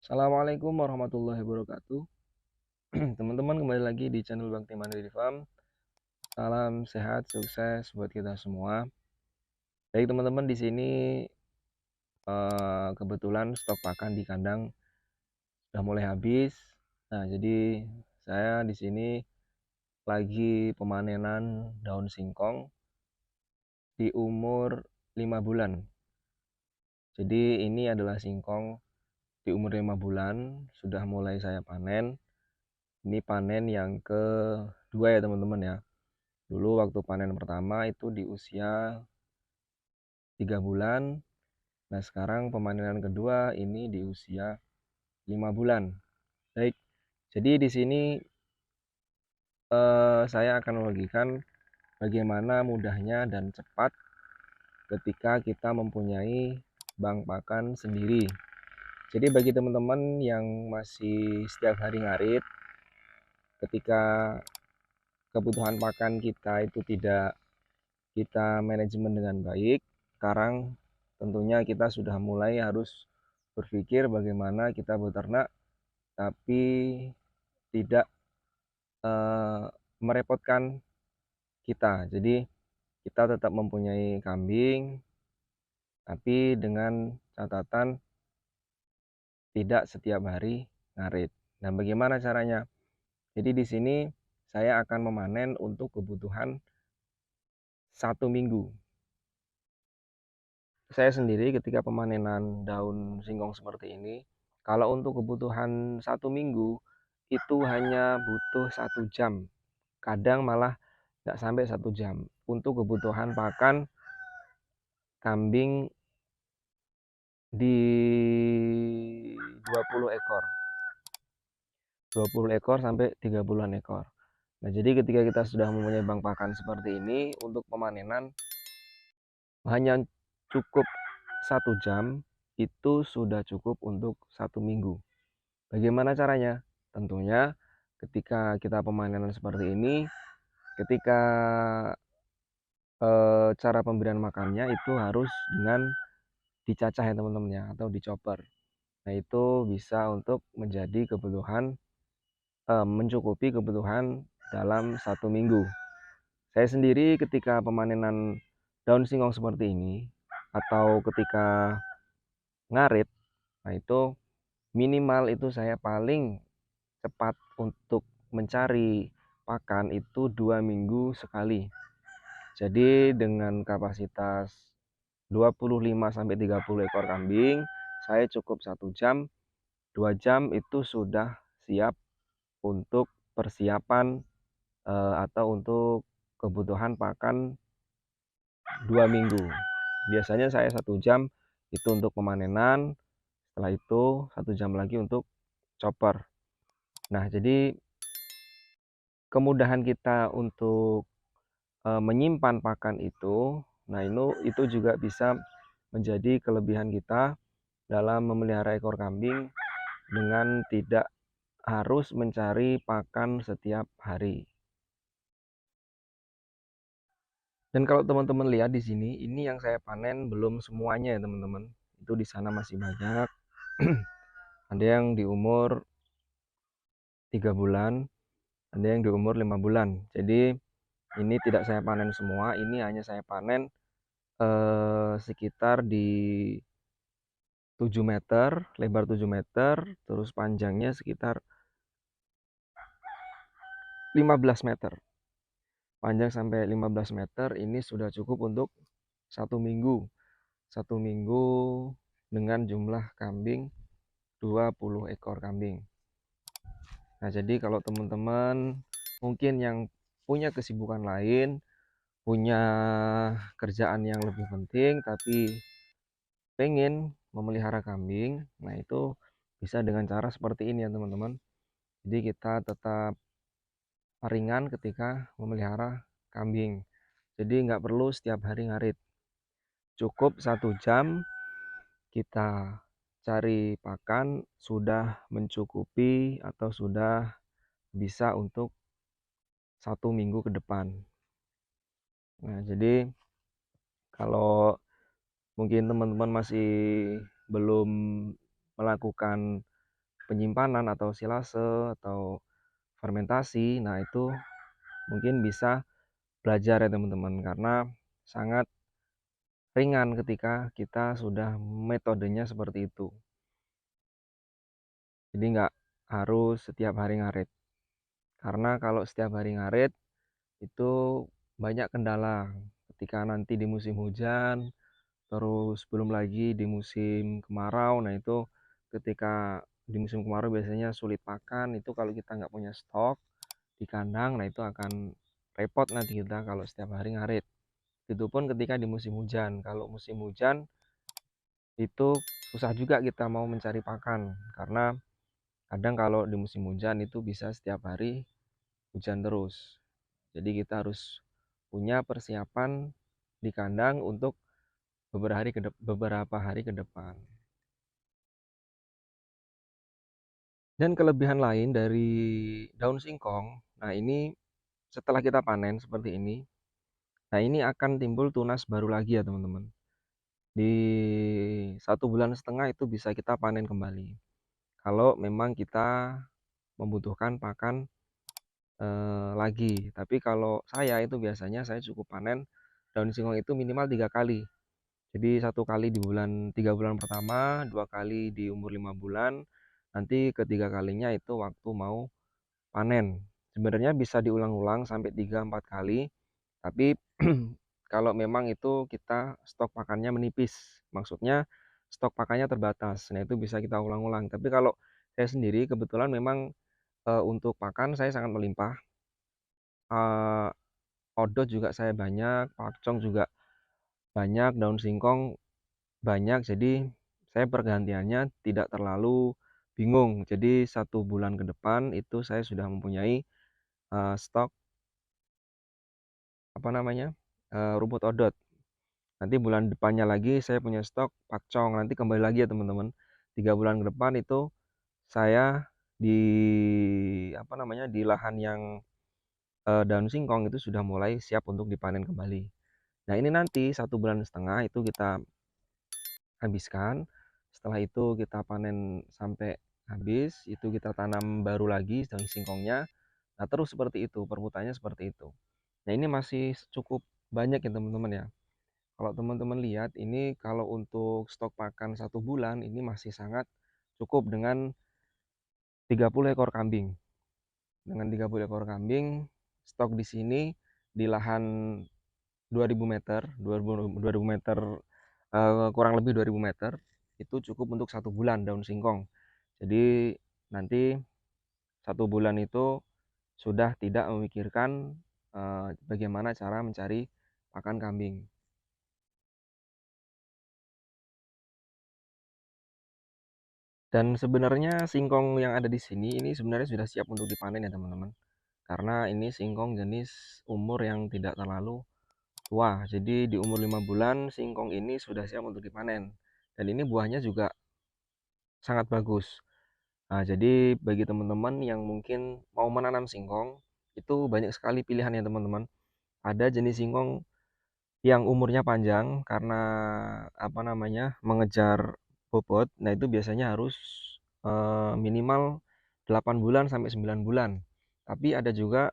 Assalamualaikum warahmatullahi wabarakatuh. Teman-teman, kembali lagi di channel Bakti Mandiri Farm. Salam sehat, sukses buat kita semua. Baik teman-teman, di sini kebetulan stok pakan di kandang sudah mulai habis. Nah, jadi saya di sini lagi pemanenan daun singkong di umur 5 bulan. Jadi ini adalah singkong di umur 5 bulan sudah mulai saya panen. Ini panen yang kedua ya teman-teman ya. Dulu waktu panen pertama itu di usia 3 bulan. Nah, sekarang pemanenan kedua ini di usia 5 bulan. Baik. Jadi di sini saya akan membagikan bagaimana mudahnya dan cepat ketika kita mempunyai bank pakan sendiri. Jadi bagi teman-teman yang masih setiap hari ngarit, ketika kebutuhan pakan kita itu tidak kita manajemen dengan baik, sekarang tentunya kita sudah mulai harus berpikir bagaimana kita beternak tapi tidak merepotkan kita. Jadi kita tetap mempunyai kambing tapi dengan catatan tidak setiap hari ngarit. Nah, bagaimana caranya? Jadi di sini saya akan memanen untuk kebutuhan 1 minggu. Saya sendiri ketika pemanenan daun singkong seperti ini, kalau untuk kebutuhan 1 minggu itu hanya butuh 1 jam, kadang malah nggak sampai 1 jam untuk kebutuhan pakan kambing di 20 ekor, 20 ekor sampai 30-an ekor. Nah, jadi ketika kita sudah mempunyai bank pakan seperti ini, untuk pemanenan hanya cukup 1 jam, itu sudah cukup untuk 1 minggu. Bagaimana caranya? Tentunya ketika kita pemanenan seperti ini, ketika cara pemberian makannya itu harus dengan dicacah ya teman-teman ya, atau dicoper. Nah, itu bisa untuk menjadi kebutuhan mencukupi kebutuhan dalam 1 minggu. Saya sendiri ketika pemanenan daun singkong seperti ini atau ketika ngarit, nah itu minimal itu saya paling cepat untuk mencari pakan itu 2 minggu sekali. Jadi dengan kapasitas 25-30 ekor kambing, saya cukup 1 jam, 2 jam itu sudah siap untuk persiapan atau untuk kebutuhan pakan 2 minggu. Biasanya saya 1 jam itu untuk pemanenan, setelah itu 1 jam lagi untuk chopper. Nah, jadi kemudahan kita untuk menyimpan pakan itu, nah itu juga bisa menjadi kelebihan kita dalam memelihara ekor kambing dengan tidak harus mencari pakan setiap hari. Dan kalau teman-teman lihat di sini, ini yang saya panen belum semuanya ya teman-teman. Itu di sana masih banyak. Ada yang di umur 3 bulan, ada yang di umur 5 bulan. Jadi ini tidak saya panen semua, ini hanya saya panen sekitar di 7 meter, lebar 7 meter, terus panjangnya sekitar 15 meter. Panjang sampai 15 meter ini sudah cukup untuk 1 minggu. 1 minggu dengan jumlah kambing 20 ekor kambing. Nah, jadi kalau teman-teman mungkin yang punya kesibukan lain, punya kerjaan yang lebih penting, tapi pengen memelihara kambing, nah itu bisa dengan cara seperti ini ya teman-teman. Jadi kita tetap ringan ketika memelihara kambing. Jadi nggak perlu setiap hari ngarit. Cukup 1 jam kita cari pakan sudah mencukupi atau sudah bisa untuk 1 minggu ke depan. Nah, jadi kalau mungkin teman-teman masih belum melakukan penyimpanan atau silase atau fermentasi. Nah, itu mungkin bisa belajar ya teman-teman, karena sangat ringan ketika kita sudah metodenya seperti itu. Jadi nggak harus setiap hari ngarit. Karena kalau setiap hari ngarit itu banyak kendala. Ketika nanti di musim hujan, terus belum lagi di musim kemarau. Nah, itu ketika di musim kemarau biasanya sulit pakan. Itu kalau kita nggak punya stok di kandang, nah itu akan repot nanti kita kalau setiap hari ngarit. Itu pun ketika di musim hujan. Kalau musim hujan itu susah juga kita mau mencari pakan, karena kadang kalau di musim hujan itu bisa setiap hari hujan terus. Jadi kita harus punya persiapan di kandang untuk beberapa hari ke depan. Dan kelebihan lain dari daun singkong, nah ini setelah kita panen seperti ini, nah ini akan timbul tunas baru lagi ya teman-teman. Di 1,5 bulan itu bisa kita panen kembali. Kalau memang kita membutuhkan pakan lagi. Tapi kalau saya itu biasanya saya cukup panen daun singkong itu minimal 3 kali. Jadi 1 kali di 3 bulan pertama, 2 kali di umur 5 bulan, nanti ketiga kalinya itu waktu mau panen. Sebenarnya bisa diulang-ulang sampai 3-4 kali, tapi kalau memang itu kita stok pakannya menipis, maksudnya stok pakannya terbatas. Nah, itu bisa kita ulang-ulang. Tapi kalau saya sendiri kebetulan memang untuk pakan saya sangat melimpah. Eh, Odot juga saya banyak, pakcong juga banyak, daun singkong banyak. Jadi saya pergantiannya tidak terlalu bingung. Jadi 1 bulan ke depan itu saya sudah mempunyai stok rumput odot. Nanti bulan depannya lagi saya punya stok pakcong. Nanti kembali lagi ya teman-teman. 3 bulan ke depan itu saya di di lahan yang daun singkong itu sudah mulai siap untuk dipanen kembali. Nah, ini nanti 1,5 bulan itu kita habiskan. Setelah itu kita panen sampai habis, itu kita tanam baru lagi daun singkongnya. Nah, terus seperti itu, perputaannya seperti itu. Nah, ini masih cukup banyak ya teman-teman ya. Kalau teman-teman lihat, ini kalau untuk stok pakan 1 bulan, ini masih sangat cukup dengan 30 ekor kambing. Dengan 30 ekor kambing, stok di sini di lahan 2000 meter, 2000 meter, kurang lebih 2000 meter, itu cukup untuk 1 bulan daun singkong. Jadi nanti 1 bulan itu sudah tidak memikirkan bagaimana cara mencari pakan kambing. Dan sebenarnya singkong yang ada di sini ini sebenarnya sudah siap untuk dipanen ya teman-teman. Karena ini singkong jenis umur yang tidak terlalu tua. Jadi di umur 5 bulan singkong ini sudah siap untuk dipanen. Dan ini buahnya juga sangat bagus. Nah, jadi bagi teman-teman yang mungkin mau menanam singkong, itu banyak sekali pilihan ya teman-teman. Ada jenis singkong yang umurnya panjang karena mengejar bobot. Nah, itu biasanya harus minimal 8 bulan sampai 9 bulan. Tapi ada juga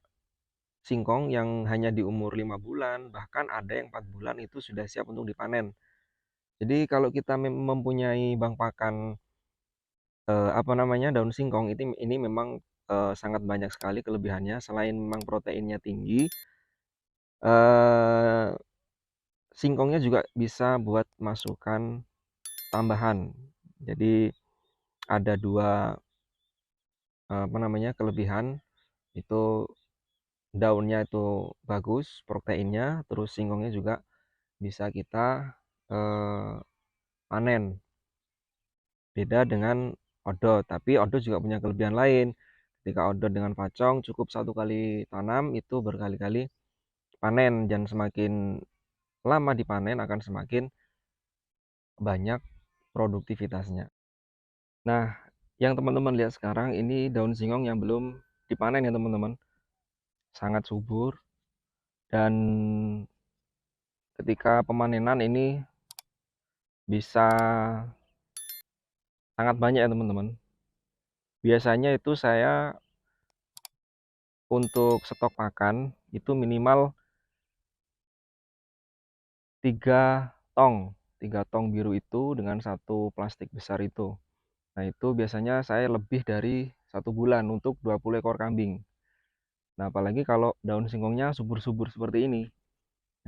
singkong yang hanya di umur 5 bulan, bahkan ada yang 4 bulan itu sudah siap untuk dipanen. Jadi kalau kita mempunyai bank pakan daun singkong ini memang sangat banyak sekali kelebihannya. Selain memang proteinnya tinggi, eh, singkongnya juga bisa buat masukan tambahan. Jadi ada dua kelebihan, itu daunnya itu bagus proteinnya, terus singkongnya juga bisa kita eh, panen. Beda dengan odot, tapi odot juga punya kelebihan lain. Ketika odot dengan pacong cukup 1 kali tanam itu berkali-kali panen, dan semakin lama dipanen akan semakin banyak produktivitasnya. Nah, yang teman-teman lihat sekarang ini daun singkong yang belum dipanen ya teman-teman. Sangat subur, dan ketika pemanenan ini bisa sangat banyak ya teman-teman. Biasanya itu saya untuk stok pakan itu minimal 3 tong, 3 tong biru itu dengan satu plastik besar itu. Nah, itu biasanya saya lebih dari 1 bulan untuk 20 ekor kambing. Nah, apalagi kalau daun singkongnya subur-subur seperti ini.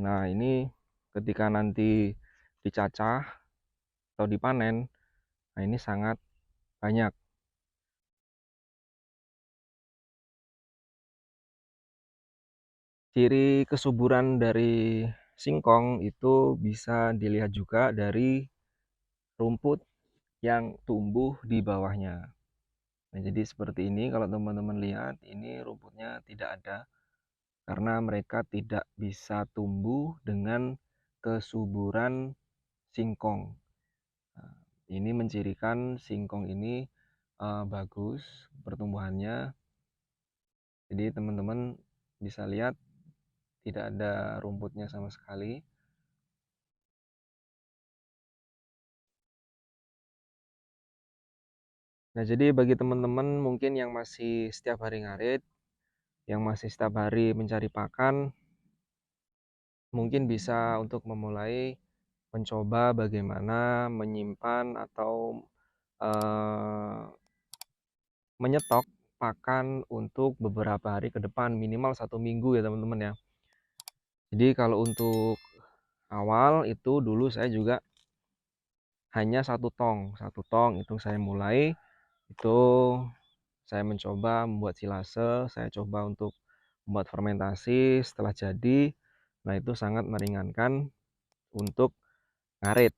Nah, ini ketika nanti dicacah atau dipanen, nah ini sangat banyak. Ciri kesuburan dari singkong itu bisa dilihat juga dari rumput yang tumbuh di bawahnya. Nah, jadi seperti ini kalau teman-teman lihat, ini rumputnya tidak ada karena mereka tidak bisa tumbuh dengan kesuburan singkong. Nah, ini mencirikan singkong ini bagus pertumbuhannya. Jadi teman-teman bisa lihat tidak ada rumputnya sama sekali. Nah, jadi bagi teman-teman mungkin yang masih setiap hari ngarit, yang masih setiap hari mencari pakan, mungkin bisa untuk memulai mencoba bagaimana menyimpan atau eh, menyetok pakan untuk beberapa hari ke depan, minimal 1 minggu ya teman-teman ya. Jadi kalau untuk awal itu dulu saya juga hanya 1 tong itu saya mulai, itu saya mencoba membuat silase, saya coba untuk membuat fermentasi. Setelah jadi, nah itu sangat meringankan untuk ngarit.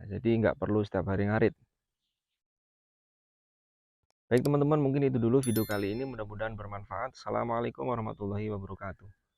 Nah, jadi nggak perlu setiap hari ngarit. Baik teman-teman, mungkin itu dulu video kali ini, mudah-mudahan bermanfaat. Assalamualaikum warahmatullahi wabarakatuh.